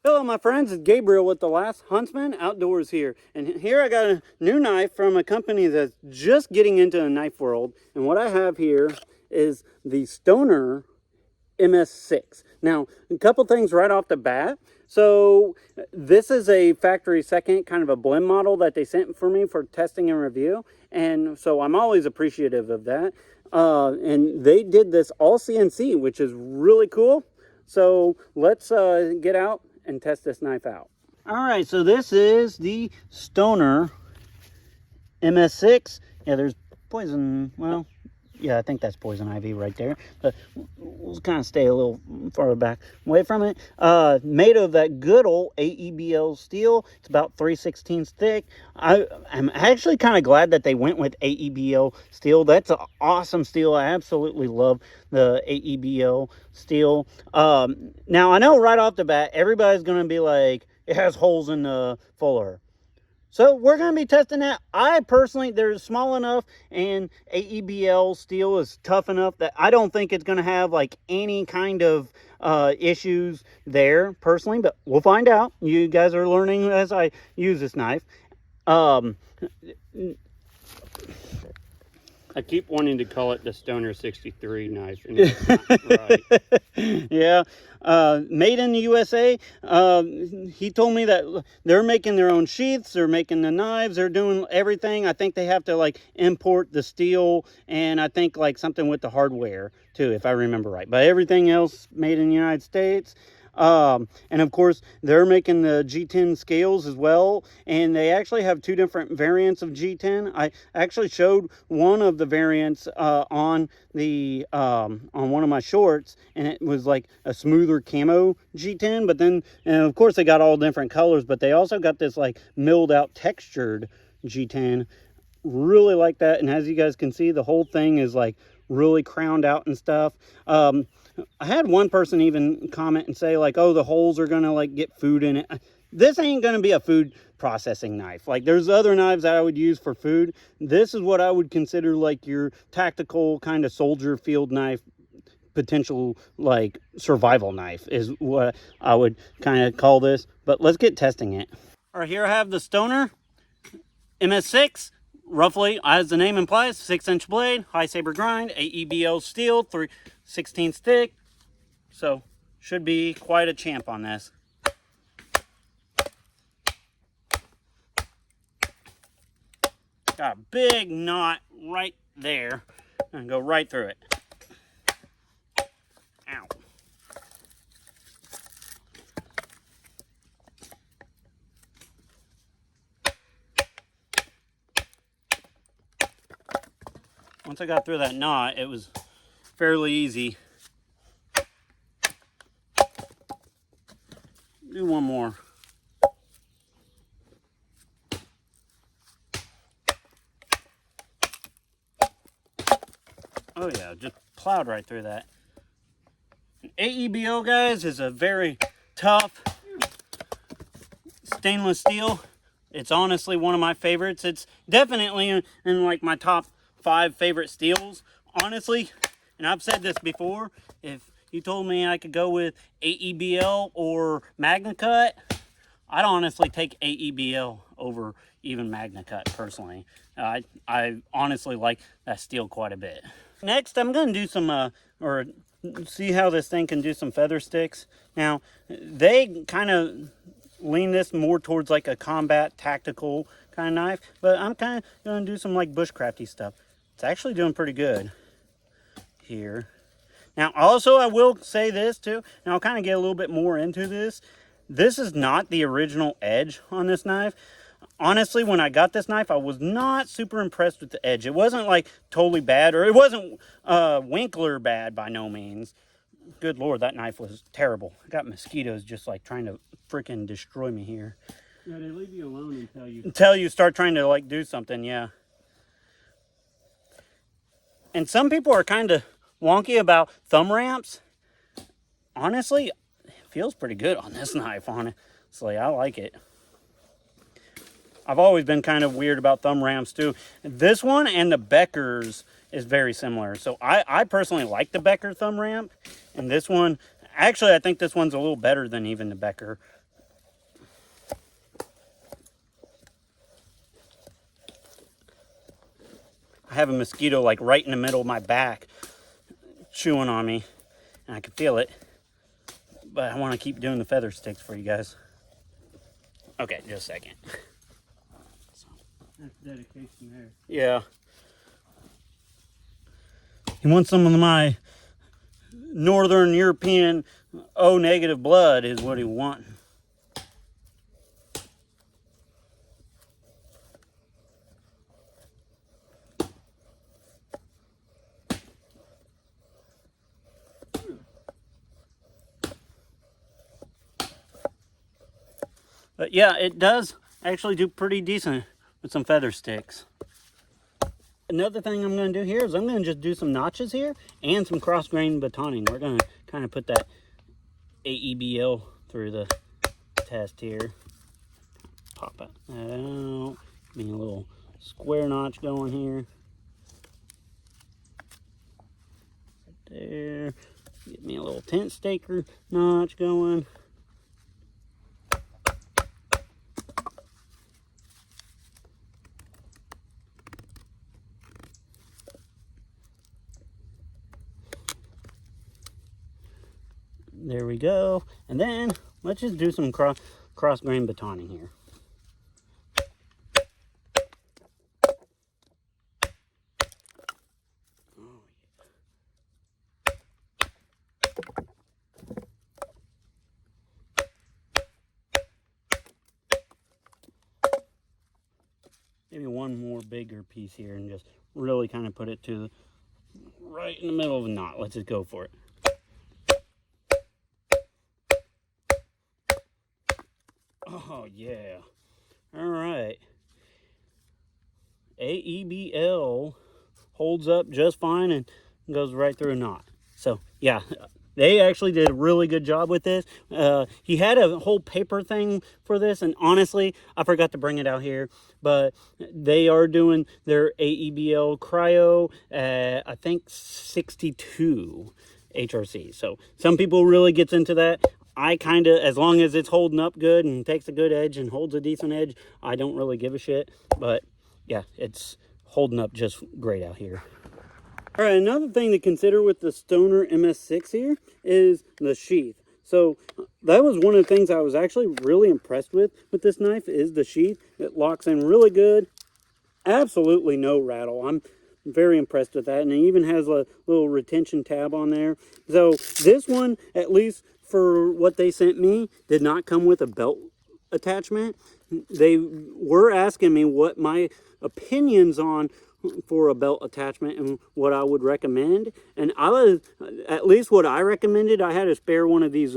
Hello my friends, it's Gabriel with The Last Huntsman Outdoors here. And here I got a new knife from a company that's just getting into the knife world. And what I have here is the Stoner MS6. Now, a couple things right off the bat. So this is a factory second, kind of a blend model that they sent for me for testing and review. And so I'm always appreciative of that. And they did this all CNC, which is really cool. So let's get out and test this knife out. All right, so this is the Stoner MS6. Yeah, there's poison, well, yeah, I think that's poison ivy right there. But we'll kind of stay a little farther back away from it. Made of that good old AEBL steel. It's about 3/16 thick. I'm actually kind of glad that they went with AEBL steel. That's an awesome steel. I absolutely love the AEBL steel. Now, I know right off the bat, everybody's going to be like, it has holes in the fuller. So we're going to be testing that. I personally, they're small enough and AEBL steel is tough enough that I don't think it's going to have like any kind of issues there personally, but we'll find out. You guys are learning as I use this knife. I keep wanting to call it the Stoner 63 knife, and it's not right. Yeah, made in the USA. He told me that they're making their own sheaths, they're making the knives, they're doing everything. I think they have to like import the steel, and I think like something with the hardware too, if I remember right. But everything else made in the United States. And of course they're making the G10 scales as well, and they actually have two different variants of G10. I actually showed one of the variants on one of my shorts, and it was like a smoother camo G10, but then and of course they got all different colors, but they also got this like milled out textured G10. Really like that, and as you guys can see, the whole thing is like really crowned out and stuff. I had one person even comment and say like, oh, the holes are gonna like get food in it. This ain't gonna be a food processing knife. Like there's other knives that I would use for food. This is what I would consider like your tactical kind of soldier field knife, potential like survival knife is what I would kind of call this. But let's get testing it. All right, here I have the Stoner MS6. Roughly, as the name implies, 6-inch blade, high saber grind, AEBL steel, 3/16 thick. So, should be quite a champ on this. Got a big knot right there. I'm gonna go right through it. Ow. Once I got through that knot, it was fairly easy. Do one more. Oh yeah, just plowed right through that. AEBO, guys, is a very tough stainless steel. It's honestly one of my favorites. It's definitely in like my top 5 favorite steels, honestly. And I've said this before, if you told me I could go with AEBL or MagnaCut, I'd honestly take AEBL over even MagnaCut personally. I honestly like that steel quite a bit. Next, I'm going to do some, or see how this thing can do some feather sticks. Now, they kind of lean this more towards like a combat tactical kind of knife, but I'm kind of going to do some like bushcrafty stuff. It's actually doing pretty good here. Now, also, I will say this too. Now, I'll kind of get a little bit more into this. This is not the original edge on this knife. Honestly, when I got this knife, I was not super impressed with the edge. It wasn't like totally bad, or it wasn't Winkler bad by no means. Good Lord, that knife was terrible. I got mosquitoes just like trying to freaking destroy me here. Yeah, they leave you alone until you start trying to like do something, yeah. And some people are kind of wonky about thumb ramps. Honestly, it feels pretty good on this knife, honestly. I like it. I've always been kind of weird about thumb ramps too. This one and the Becker's is very similar. So I personally like the Becker thumb ramp. And this one, actually I think this one's a little better than even the Becker. I have a mosquito like right in the middle of my back chewing on me, and I can feel it. But I want to keep doing the feather sticks for you guys. Okay, just a second. That's dedication there. Yeah. You want some of my Northern European O negative blood is what he wants. But yeah, it does actually do pretty decent with some feather sticks. Another thing I'm going to do here is I'm going to just do some notches here and some cross grain batoning. We're going to kind of put that AEBL through the test here. Pop it out. Give me a little square notch going here. Right there. Get me a little tent staker notch going. There we go. And then let's just do some cross grain batoning here. Maybe one more bigger piece here and just really kind of put it to right in the middle of a knot. Let's just go for it. Oh yeah. All right. AEBL holds up just fine and goes right through a knot. So yeah, they actually did a really good job with this. He had a whole paper thing for this, and honestly, I forgot to bring it out here, but they are doing their AEBL cryo at, I think, 62 HRC. So some people really gets into that. I kind of, as long as it's holding up good and takes a good edge and holds a decent edge, I don't really give a shit. But yeah, it's holding up just great out here. All right, another thing to consider with the Stoner MS6 here is the sheath. So that was one of the things I was actually really impressed with this knife is the sheath. It locks in really good. Absolutely no rattle. I'm very impressed with that. And it even has a little retention tab on there. So this one, at least for what they sent me, did not come with a belt attachment. They were asking me what my opinions on for a belt attachment and what I would recommend. And I was, at least what I recommended, I had a spare one of these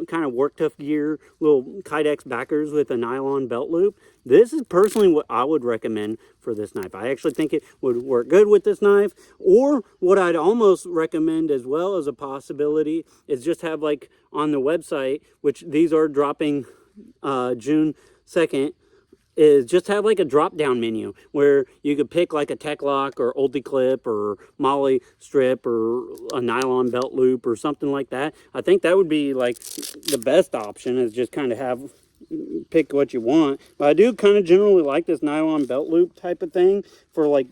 kind of work tough gear little Kydex backers with a nylon belt loop. This is personally what I would recommend for this knife. I actually think it would work good with this knife. Or what I'd almost recommend as well as a possibility is just have, like on the website, which these are dropping June 2nd, is just have like a drop down menu where you could pick like a Tech Lock or Ulti Clip or Molly strip or a nylon belt loop or something like that. I think that would be like the best option, is just kind of have, pick what you want. But I do kind of generally like this nylon belt loop type of thing for like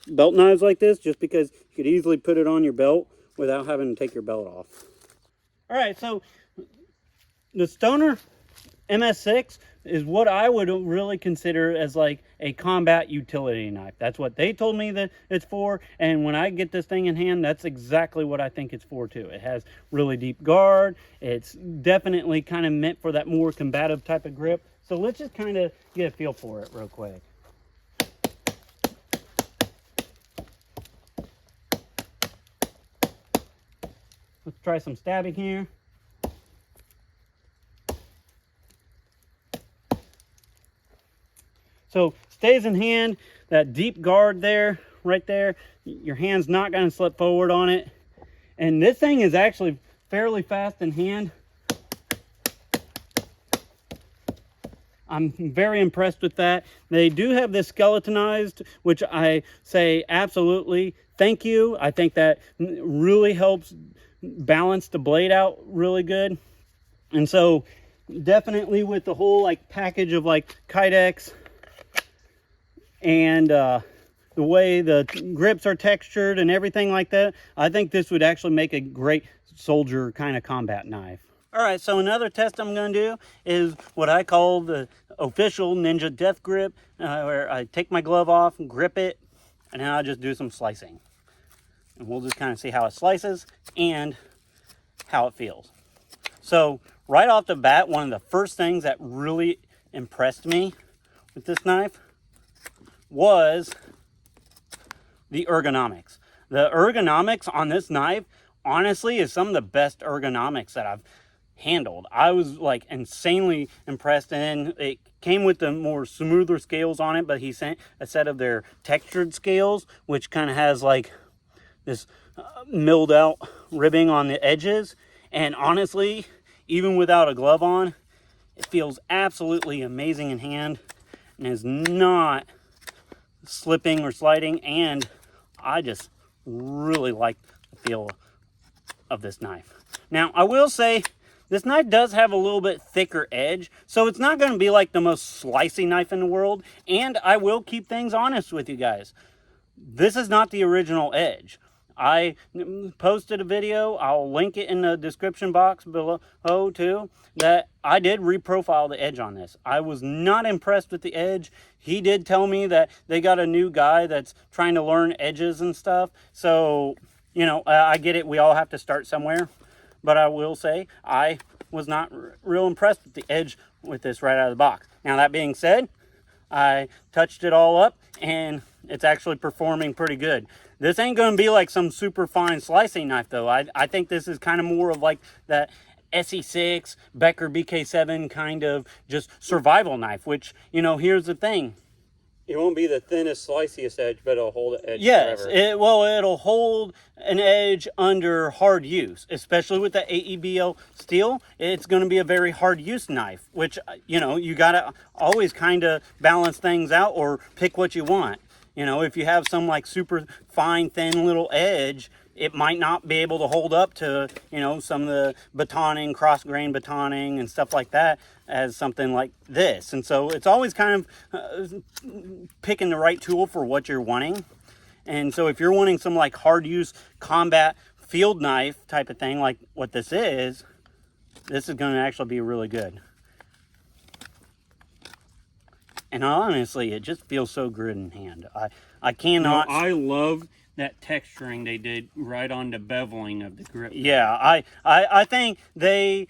belt knives like this, just because you could easily put it on your belt without having to take your belt off. All right, so the Stoner MS6 is what I would really consider as like a combat utility knife. That's what they told me that it's for, and when I get this thing in hand, that's exactly what I think it's for too. It has really deep guard. It's definitely kind of meant for that more combative type of grip. So let's just kind of get a feel for it real quick. Let's try some stabbing here. So stays in hand, that deep guard there, right there. Your hand's not going to slip forward on it. And this thing is actually fairly fast in hand. I'm very impressed with that. They do have this skeletonized, which I say absolutely thank you. I think that really helps balance the blade out really good. And so definitely with the whole like package of like Kydex and the way the grips are textured and everything like that, I think this would actually make a great soldier kind of combat knife. All right, so another test I'm going to do is what I call the official Ninja Death Grip, where I take my glove off, grip it, and then I'll just do some slicing. And we'll just kind of see how it slices and how it feels. So right off the bat, one of the first things that really impressed me with this knife was the ergonomics. The ergonomics on this knife, honestly, is some of the best ergonomics that I've handled. I was like insanely impressed, and it came with the more smoother scales on it, but he sent a set of their textured scales, which kind of has like this milled out ribbing on the edges. And honestly, even without a glove on, it feels absolutely amazing in hand and is not slipping or sliding. And I just really like the feel of this knife. Now, I will say this knife does have a little bit thicker edge, so it's not going to be like the most slicey knife in the world. And I will keep things honest with you guys. This is not the original edge. I posted a video, I'll link it in the description box below too, that I did reprofile the edge on this. I was not impressed with the edge. He did tell me that they got a new guy that's trying to learn edges and stuff. So, you know, I get it. We all have to start somewhere. But I will say I was not real impressed with the edge with this right out of the box. Now, that being said, I touched it all up and it's actually performing pretty good. This ain't going to be like some super fine slicing knife though. I think this is kind of more of like that SE6, Becker BK7 kind of just survival knife, which, you know, here's the thing. It won't be the thinnest, sliciest edge, but it'll hold the edge yes, forever. It'll hold an edge under hard use, especially with the AEBL steel. It's going to be a very hard use knife, which, you know, you got to always kind of balance things out or pick what you want. You know, if you have some like super fine, thin little edge, it might not be able to hold up to, you know, some of the batoning, cross grain batoning and stuff like that as something like this. And so it's always kind of picking the right tool for what you're wanting. And so if you're wanting some like hard use combat field knife type of thing, like what this is going to actually be really good. And honestly, it just feels so good in hand. I cannot. No, I love that texturing they did right on the beveling of the grip. Yeah, I think they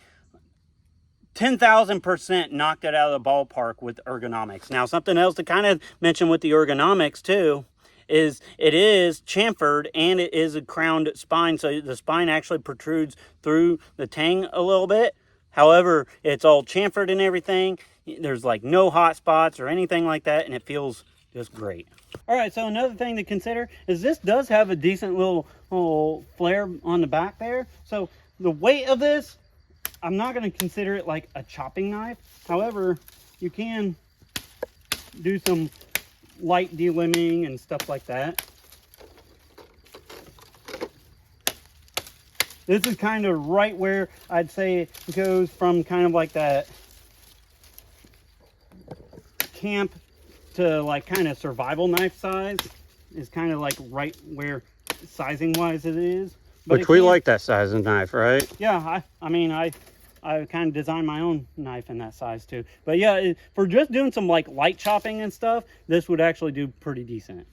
10,000% knocked it out of the ballpark with ergonomics. Now, something else to kind of mention with the ergonomics too is it is chamfered and it is a crowned spine, so the spine actually protrudes through the tang a little bit. However, it's all chamfered and everything. There's like no hot spots or anything like that, and it feels just great. All right, so another thing to consider is this does have a decent little flare on the back there. So the weight of this, I'm not going to consider it like a chopping knife. However, you can do some light delimbing and stuff like that. This is kind of right where I'd say it goes from kind of like that camp to like kind of survival knife size is kind of like right where sizing wise it is. But which we like that size of knife, right? Yeah, I mean, I kind of designed my own knife in that size too. But yeah, for just doing some like light chopping and stuff, this would actually do pretty decent.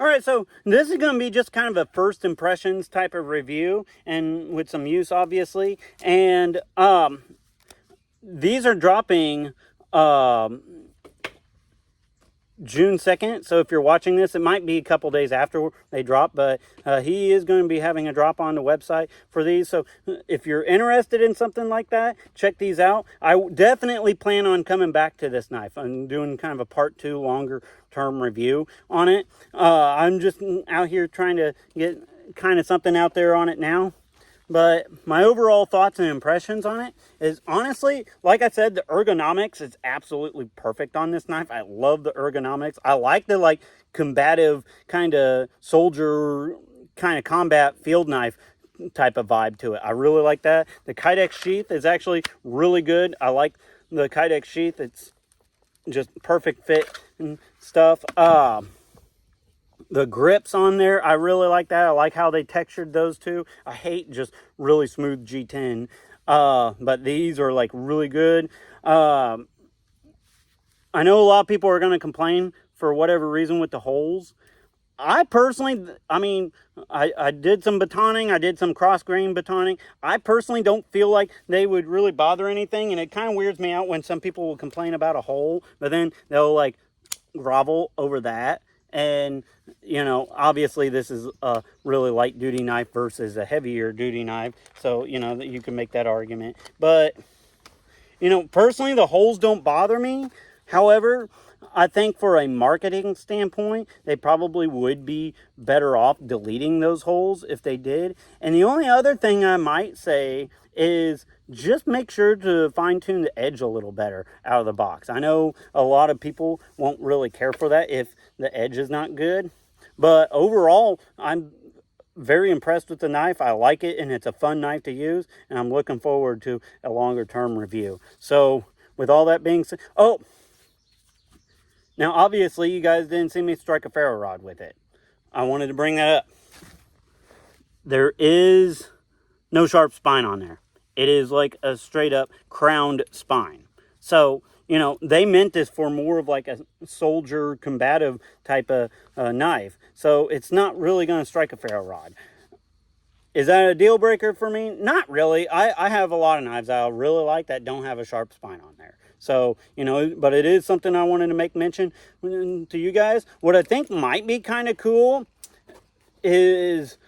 All right, so this is going to be just kind of a first impressions type of review and with some use obviously. And these are dropping June 2nd, so if you're watching this, it might be a couple days after they drop, but he is going to be having a drop on the website for these. So if you're interested in something like that, check these out. I definitely plan on coming back to this knife and doing kind of a part 2 longer term review on it. I'm just out here trying to get kind of something out there on it now. But my overall thoughts and impressions on it is honestly, like I said, the ergonomics is absolutely perfect on this knife. I love the ergonomics. I like the like combative kind of soldier kind of combat field knife type of vibe to it. I really like that. The Kydex sheath is actually really good. I like the Kydex sheath. It's just perfect fit and stuff. The grips on there, I really like that. I like how they textured those two. I hate just really smooth G10, but these are like really good. I know a lot of people are going to complain for whatever reason with the holes. I personally, I mean, I did some batoning. I did some cross grain batoning. I personally don't feel like they would really bother anything. And it kind of weirds me out when some people will complain about a hole, but then they'll like grovel over that. And, you know, obviously this is a really light duty knife versus a heavier duty knife. So, you know, you can make that argument. But, you know, personally, the holes don't bother me. However, I think for a marketing standpoint, they probably would be better off deleting those holes if they did. And the only other thing I might say is just make sure to fine tune the edge a little better out of the box. I know a lot of people won't really care for that if the edge is not good. But overall, I'm very impressed with the knife. I like it, and it's a fun knife to use, and I'm looking forward to a longer term review. So with all that being said, oh, now obviously you guys didn't see me strike a ferro rod with it. I wanted to bring that up. There is no sharp spine on there. It is like a straight up crowned spine. So, you know, they meant this for more of like a soldier combative type of knife. So it's not really going to strike a ferro rod. Is that a deal breaker for me? Not really. I have a lot of knives I really like that don't have a sharp spine on there. So, you know, but it is something I wanted to make mention to you guys. What I think might be kind of cool is,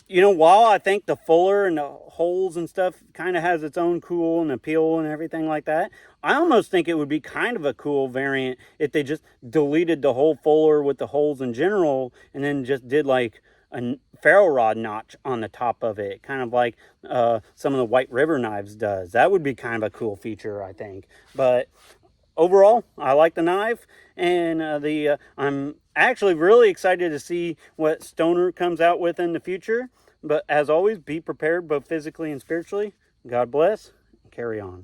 you know, while I think the fuller and the holes and stuff kind of has its own cool and appeal and everything like that, I almost think it would be kind of a cool variant if they just deleted the whole fuller with the holes in general and then just did like a ferro rod notch on the top of it, kind of like some of the White River knives does. That would be kind of a cool feature, I think. But overall, I like the knife, and I'm actually really excited to see what Stoner comes out with in the future. But as always, be prepared both physically and spiritually. God bless, and carry on.